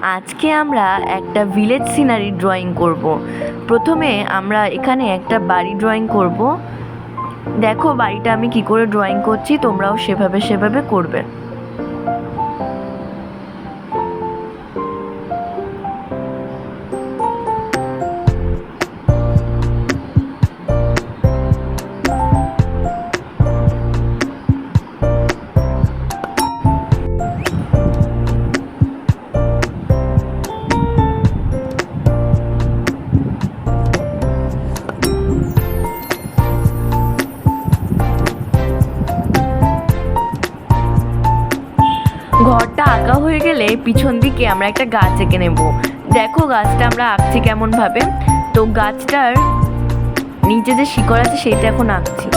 আজকে আমরা একটা ভিলেজ সিনারি ড্রয়িং করব। প্রথমে আমরা এখানে একটা বাড়ি ড্রয়িং করব। দেখো বাড়িটা আমি কি করে ড্রয়িং করছি, তোমরাও সেভাবে সেভাবে করবে। ঘরটা আঁকা হয়ে গেলে পিছন দিকে আমরা একটা গাছ এঁকে নেব। দেখো গাছটা আমরা আঁকছি কেমন ভাবে। তো গাছটার নিচে যে শিকড় আছে সেটা এখন আঁকছি।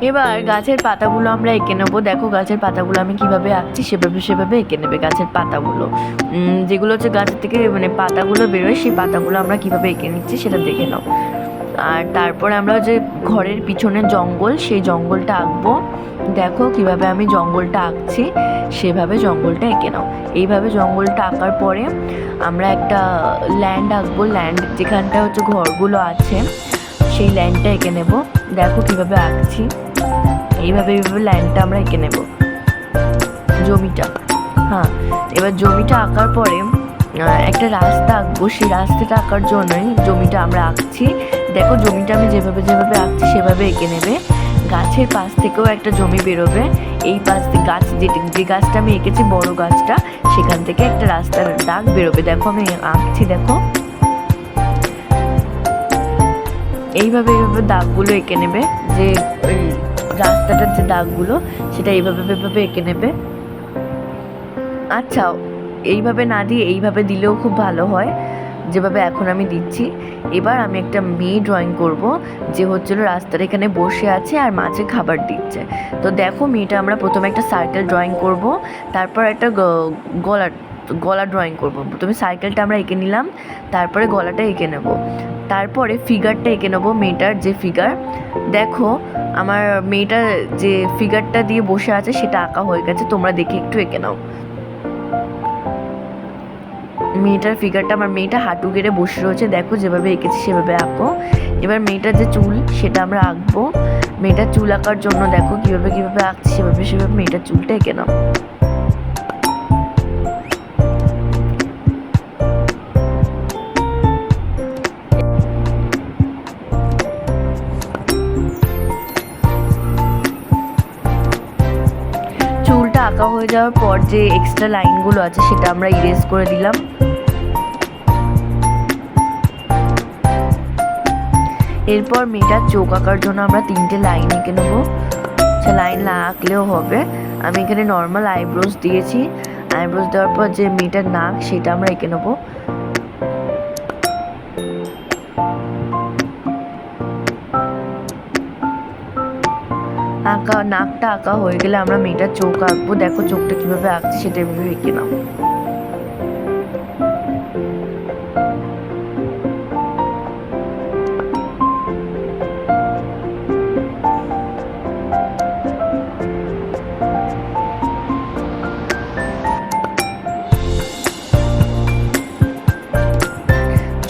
এবার গাছের পাতাগুলো আমরা এঁকে নেবো। দেখো গাছের পাতাগুলো আমি কিভাবে আঁকছি, সেভাবে সেভাবে এঁকে নেবে গাছের পাতাগুলো। যেগুলো হচ্ছে গাছের থেকে মানে পাতাগুলো বেরোয়, সেই পাতাগুলো আমরা কিভাবে এঁকে নিচ্ছি সেটা দেখে নাও। আর তারপরে আমরা যে ঘরের পিছনে জঙ্গল, সেই জঙ্গলটা আঁকবো। দেখো কিভাবে আমি জঙ্গলটা আঁকছি, সেভাবে জঙ্গলটা এঁকে নাও। এইভাবে জঙ্গলটা আঁকার পরে আমরা একটা ল্যান্ড আঁকবো। ল্যান্ড যেখানটা হচ্ছে ঘরগুলো আছে সেই ল্যান্ডটা এঁকে নেব। দেখো কিভাবে আঁকছি, এইভাবে ল্যান্ডটা আমরা এঁকে নেব, জমিটা। হ্যাঁ, এবার জমিটা আঁকার পরে একটা রাস্তা আঁকবো। সেই রাস্তাটা আঁকার জন্যই জমিটা আমরা আঁকছি। দেখো জমিটা আমি যেভাবে যেভাবে আঁকছি সেভাবে এঁকে নেবে। গাছের পাশ থেকেও একটা জমি বেরোবে। এই পাশ থেকে গাছ, যে গাছটা আমি এঁকেছি বড় গাছটা, সেখান থেকে একটা রাস্তার দাগ বেরোবে। দেখো আমি আঁকছি, দেখো এইভাবে এইভাবে দাগগুলো এঁকে নেবে। যে ওই রাস্তাটার যে দাগগুলো সেটা এইভাবে এইভাবে এঁকে নেবে। আচ্ছা, এইভাবে না দিয়ে এইভাবে দিলেও খুব ভালো হয়, যেভাবে এখন আমি দিচ্ছি। এবার আমি একটা মেয়ে ড্রয়িং করব, যে হচ্ছিল রাস্তার এখানে বসে আছে আর মাঝে খাবার দিচ্ছে। তো দেখো মেয়েটা আমরা প্রথমে একটা সার্কেল ড্রয়িং করব, তারপর একটা গলা ড্রয়িং করব। প্রথমে সার্কেলটা আমরা এঁকে নিলাম, তারপরে গলাটা এঁকে নেব, তারপরে ফিগারটা এঁকে নেবো, মেয়েটার যে ফিগার। দেখো আমার মেয়েটা যে ফিগারটা দিয়ে বসে আছে সেটা আঁকা হয়ে গেছে, তোমরা দেখে একটু এঁকে নাও মেয়েটার ফিগারটা। আমার মেয়েটা হাঁটু গেড়ে বসে রয়েছে, দেখো যেভাবে এঁকেছি সেভাবে আঁকো। এবার মেয়েটার যে চুল সেটা আমরা আঁকবো। মেয়েটার চুল আঁকার জন্য দেখো কিভাবে কিভাবে আঁকছি, সেভাবে সেভাবে মেয়েটার চুলটা এঁকে নাও। চুলটা আঁকা হয়ে যাওয়ার পর যে এক্সট্রা লাইনগুলো আছে সেটা আমরা ইরেজ করে দিলাম। এরপর মেয়েটার চোখ আঁকার জন্য আমরা 3টে লাইন এঁকে নেবো। লাইন না আঁকলেও হবে, আমি এখানে নর্মাল আইব্রোজ দিয়েছি। আইব্রোজ দেওয়ার পর যে মেয়েটার নাক সেটা আমরা এঁকে নেবো। নাকটা আঁকা হয়ে গেলে আমরা মেয়েটার চোখ আঁকবো। দেখো চোখটা কিভাবে আঁকছি সেটা এভাবে এঁকে নাও।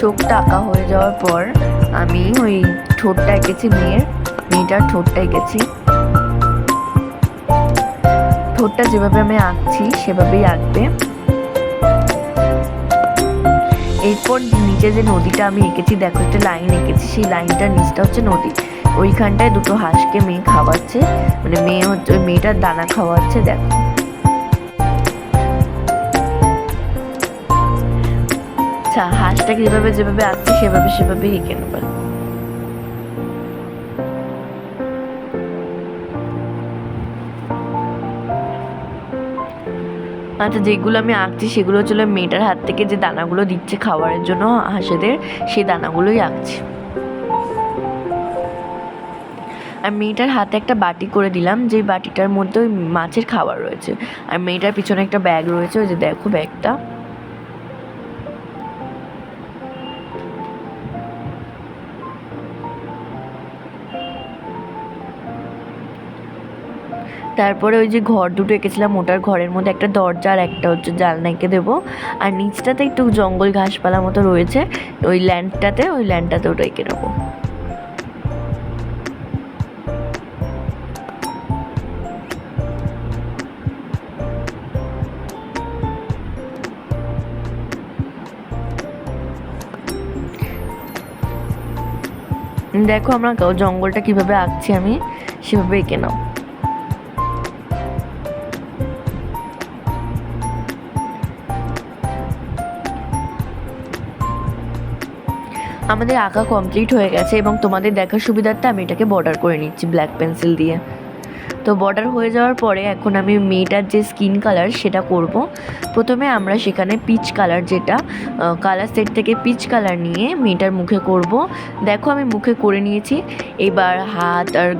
চোখটা আঁকা হয়ে যাওয়ার পর আমি ওই ঠোঁটটা এঁকেছি, মেয়েটার ঠোঁটটা এঁকেছি। ঠোঁটটা যেভাবে আমি আঁকছি সেভাবেই আঁকবে। এরপর নিচে যে নদীটা আমি এঁকেছি, দেখো একটা লাইন এঁকেছি, সেই লাইনটার নিচটা হচ্ছে নদী। ওইখানটায় দুটো হাঁসকে মেয়ে খাওয়াচ্ছে, মানে মেয়ে হচ্ছে ওই মেয়েটার দানা খাওয়াচ্ছে। দেখো আচ্ছা, হাঁসটাকে যেভাবে যেভাবে আঁকছি সেভাবে সেভাবে এঁকে নেবে। আচ্ছা, যেগুলো আমি আঁকছি সেগুলো হচ্ছিল মেয়েটার হাত থেকে যে দানাগুলো দিচ্ছে খাবারের জন্য হাঁসেদের, সেই দানাগুলোই আঁকছি। আর মেয়েটার হাতে একটা বাটি করে দিলাম, যে বাটিটার মধ্যে ওই মাছের খাবার রয়েছে। আর মেয়েটার পিছনে একটা ব্যাগ রয়েছে, ওই যে দেখো ব্যাগটা। তারপরে ওই যে ঘর দুটো এঁকেছিলাম ওটার ঘরের মধ্যে একটা দরজা আর একটা হচ্ছে জানলা এঁকে দেবো। আর নিচটাতে একটু জঙ্গল ঘাসপালা মতো রয়েছে, ওই ল্যান্ডটাতে ওটা এঁকে নেবো। দেখো আমরা জঙ্গলটা কিভাবে আঁকছি, আমি সেভাবে এঁকে নাও। আমাদের আঁকা কমপ্লিট হয়ে গেছে এবং তোমাদের দেখার সুবিধার্থে আমি এটাকে বর্ডার করে নিচ্ছি ব্ল্যাক পেন্সিল দিয়ে। তো বর্ডার হয়ে যাওয়ার পরে এখন আমি মেয়েটার যে স্কিন কালার সেটা করব। প্রথমে আমরা সেখানে পিচ কালার, যেটা কালার সেট থেকে পিচ কালার নিয়ে মেয়েটার মুখে করব। দেখো আমি মুখে করে নিয়েছি। এবার হাত আর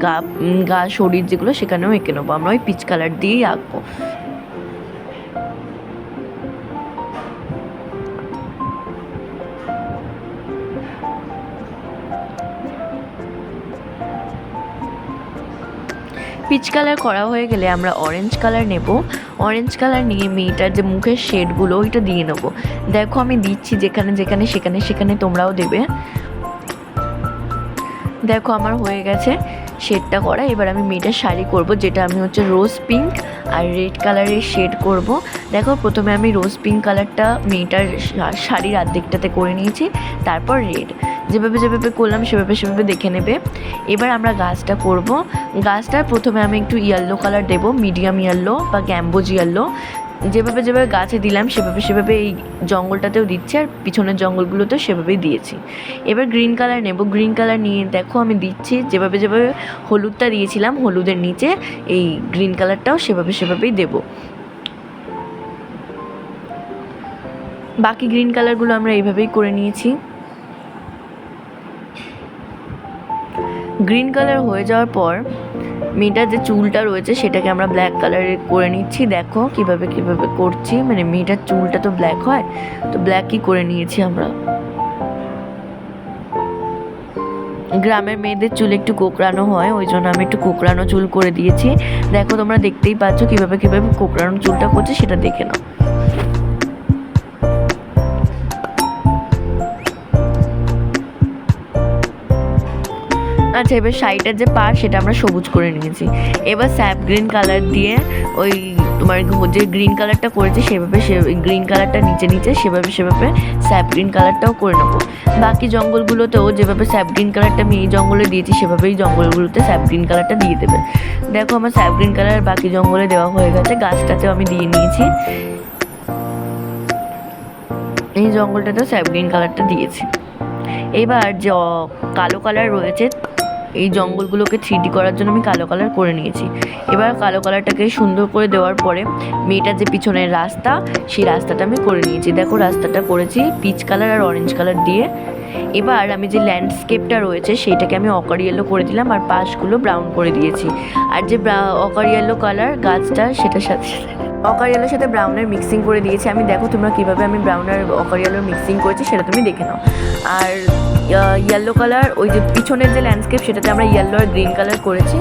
গা শরীর যেগুলো সেখানেও এঁকে নেবো, আমরা ওই পিচ কালার দিয়েই আঁকবো। পিচ কালার করা হয়ে গেলে আমরা অরেঞ্জ কালার নেব। অরেঞ্জ কালার নিয়ে মেয়েটার যে মুখের শেডগুলো ওইটা দিয়ে নেবো। দেখো আমি দিচ্ছি যেখানে যেখানে সেখানে সেখানে তোমরাও দেবে। দেখো আমার হয়ে গেছে শেডটা করা। এবার আমি মেয়েটার শাড়ি করব, যেটা আমি হচ্ছে রোজ পিঙ্ক আর রেড কালারের শেড করব। দেখো প্রথমে আমি রোজ পিঙ্ক কালারটা মেয়েটার শাড়ির অর্ধেকটাতে করে নিয়েছি, তারপর রেড। যেভাবে যেভাবে করলাম সেভাবে সেভাবে দেখে নেবে। এবার আমরা গাছটা করব। গাছটার প্রথমে আমি একটু ইয়েলো কালার দেবো, মিডিয়াম ইয়েলো বা গ্যাম্বোজ ইয়েলো। যেভাবে যেভাবে গাছে দিলাম সেভাবে সেভাবে এই জঙ্গলটাতেও দিচ্ছি, আর পিছনের জঙ্গলগুলোতেও সেভাবেই দিয়েছি। এবার গ্রিন কালার নেব। গ্রিন কালার নিয়ে দেখো আমি দিচ্ছি যেভাবে যেভাবে হলুদটা দিয়েছিলাম হলুদের নিচে এই গ্রিন কালারটাও সেভাবে সেভাবেই দেব। বাকি গ্রিন কালারগুলো আমরা এইভাবেই করে নিয়েছি। গ্রিন কালার হয়ে যাওয়ার পর মেয়েটার যে চুলটা রয়েছে সেটাকে আমরা ব্ল্যাক কালারে করে নিচ্ছি। দেখো কিভাবে কিভাবে করছি, মানে মেয়েটার চুলটা তো ব্ল্যাক হয়, তো ব্ল্যাকই করে নিয়েছি আমরা। গ্রামের মেয়েদের চুল একটু কোঁকড়ানো হয়, ওই জন্য আমি একটু কোঁকড়ানো চুল করে দিয়েছি। দেখো তোমরা দেখতেই পাচ্ছ কিভাবে কিভাবে কোঁকড়ানো চুলটা করছে, সেটা দেখে নাও। আচ্ছা, এবার শাড়িটার যে পাড় সেটা আমরা সবুজ করে নিয়েছি। এবার স্যাপ গ্রিন কালার দিয়ে ওই তোমার যে গ্রিন কালারটা করেছি সেভাবে গ্রিন কালারটা নিচে নিচে সেভাবে সেভাবে স্যাপ গ্রিন কালারটাও করে নেবো। বাকি জঙ্গলগুলোতেও যেভাবে স্যাপ গ্রিন কালারটা আমি এই জঙ্গলে দিয়েছি সেভাবেই জঙ্গলগুলোতে স্যাপ গ্রিন কালারটা দিয়ে দেবে। দেখো আমার স্যাপ গ্রিন কালার বাকি জঙ্গলে দেওয়া হয়ে গেছে, গাছটাতেও আমি দিয়ে নিয়েছি। এই জঙ্গলটাতেও স্যাপ গ্রিন কালারটা দিয়েছি। এবার যে কালো কালার রয়েছে এই জঙ্গলগুলোকে 3D করার জন্য আমি কালো কালার করে নিয়েছি। এবার কালো কালারটাকে সুন্দর করে দেওয়ার পরে মেয়েটার যে পিছনের রাস্তা সেই রাস্তাটা আমি করে নিয়েছি। দেখো রাস্তাটা করেছি পিচ কালার আর অরেঞ্জ কালার দিয়ে। এবার আমি যে ল্যান্ডস্কেপটা রয়েছে সেইটাকে আমি অকার ইয়েলো করে দিলাম আর পাশগুলো ব্রাউন করে দিয়েছি। আর যে অকার ইয়েলো কালার গাছটা সেটার সাথে অকার ইয়েলোর সাথে ব্রাউনের মিক্সিং করে দিয়েছি আমি। দেখো তোমরা কীভাবে আমি ব্রাউন আর অকার ইয়েলোর মিক্সিং করেছি সেটা তুমি দেখে নাও। আর ইয়েলো কালার ওই যে পিছনের যে ল্যান্ডস্কেপ সেটাতে আমরা ইয়েলো আর গ্রিন কালার করেছি,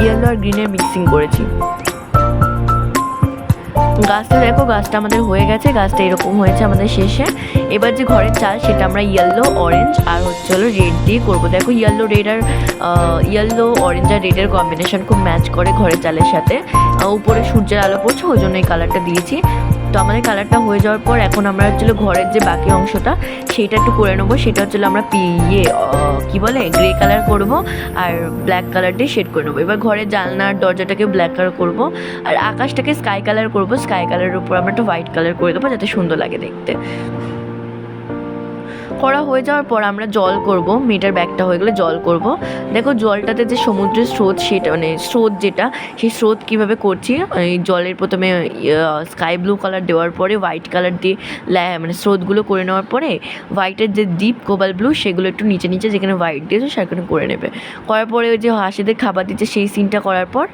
ইয়েলো আর গ্রিনের মিক্সিং করেছি। গাছটা দেখো গাছটা আমাদের হয়ে গেছে, গাছটা এরকম হয়েছে আমাদের শেষে। এবার যে ঘরের চাল সেটা আমরা ইয়েলো অরেঞ্জ আর হচ্ছে হলো রেড দিয়ে করবো। দেখো ইয়েলো রেড আর ইয়েলো অরেঞ্জ আর রেডের কম্বিনেশন খুব ম্যাচ করে ঘরের চালের সাথে। উপরে সূর্যের আলো পড়ছে ওই জন্য এই কালারটা দিয়েছি। তো আমাদের কালারটা হয়ে যাওয়ার পর এখন আমরা হচ্ছিল ঘরের যে বাকি অংশটা সেইটা একটু করে নেবো। সেটা হচ্ছিলো আমরা কী বলে গ্রে কালার করব আর ব্ল্যাক কালার দিয়ে শেড করে নেবো। এবার ঘরের জানলার দরজাটাকে ব্ল্যাক কালার করব আর আকাশটাকে স্কাই কালার করব। স্কাই কালারের উপর আমরা একটা হোয়াইট কালার করে দেবো যাতে সুন্দর লাগে দেখতে। করা হয়ে যাওয়ার পর আমরা জল করব। মেয়েটার ব্যাগটা হয়ে গেলে জল করব। দেখো জলটাতে যে সমুদ্রের স্রোত সেটা মানে স্রোত যেটা সেই স্রোত কীভাবে করছি, এই জলের প্রথমে স্কাই ব্লু কালার দেওয়ার পরে হোয়াইট কালার দিয়ে মানে স্রোতগুলো করে নেওয়ার পরে হোয়াইটের যে ডিপ কোবাল ব্লু সেগুলো একটু নিচে নিচে যেখানে হোয়াইট দিয়েছে সেখানে করে নেবে। করার পরে ওই যে হাঁসেদের খাবার দিচ্ছে সেই সিনটা করার পর